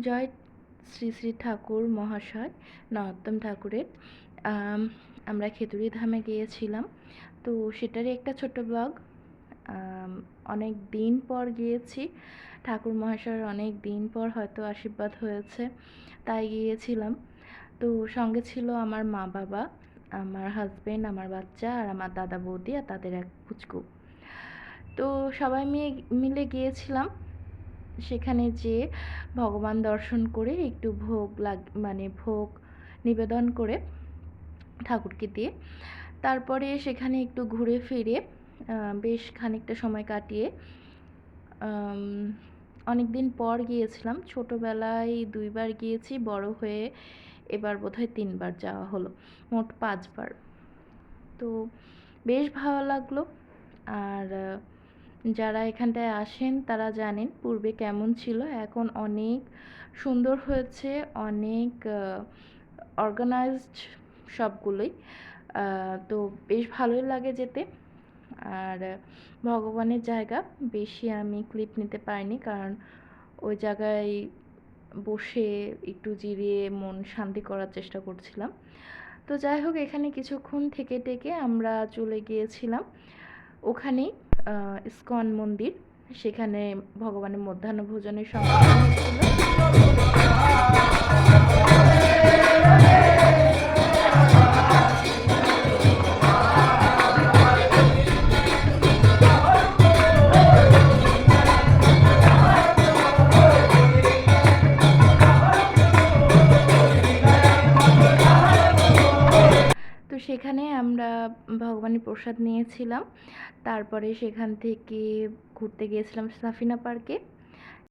জয় শ্রী শ্রী ঠাকুর মহাশয় নরোত্তম ঠাকুরের আমরা খেতুড়ি ধামে গিয়েছিলাম। তো সেটারই একটা ছোট্ট ব্লগ। অনেক দিন পর গিয়েছি, ঠাকুর মহাশয়ের অনেক দিন পর হয়তো আশীর্বাদ হয়েছে, তাই গিয়েছিলাম। তো সঙ্গে ছিল আমার মা বাবা, আমার হাজবেন্ড, আমার বাচ্চা আর আমার দাদা বৌদি আর তাদের এক পুচকু। তো সবাই মিলে গিয়েছিলাম। সেখানে যেয়ে ভগবান দর্শন করে একটু ভোগ নিবেদন করে ঠাকুরকে দিয়ে তারপরে সেখানে একটু ঘুরে ফিরে বেশ খানিকটা সময় কাটিয়ে অনেক দিন পর গিয়েছিলাম। ছোটোবেলায় 2 বার গিয়েছি, বড় হয়ে এবার বোধহয় 3 বার যাওয়া হলো, মোট 5 বার। তো বেশ ভালো লাগলো। আর যারা এখানটায় আসেন তারা জানেন পূর্বে কেমন ছিল, এখন অনেক সুন্দর হয়েছে, অনেক অর্গানাইজড সবগুলোই। তো বেশ ভালোই লাগে যেতে। আর ভগবানের জায়গা, বেশি আমি ক্লিপ নিতে পারিনি, কারণ ওই জায়গায় বসে একটু জিরিয়ে মন শান্তি করার চেষ্টা করছিলাম। তো যাই হোক, এখানে কিছুক্ষণ থেকে টেকে আমরা চলে গিয়েছিলাম ওখানেই ইস্কন মন্দির। সেখানে ভগবানের মধ্যাহ্ন ভোজনের সংস্কৃতি হচ্ছিল। তো সেখানে আমরা ভগবানের প্রসাদ নিয়েছিলাম। তারপরে সেখান থেকে ঘুরতে গিয়েছিলাম সাফিনা পার্কে।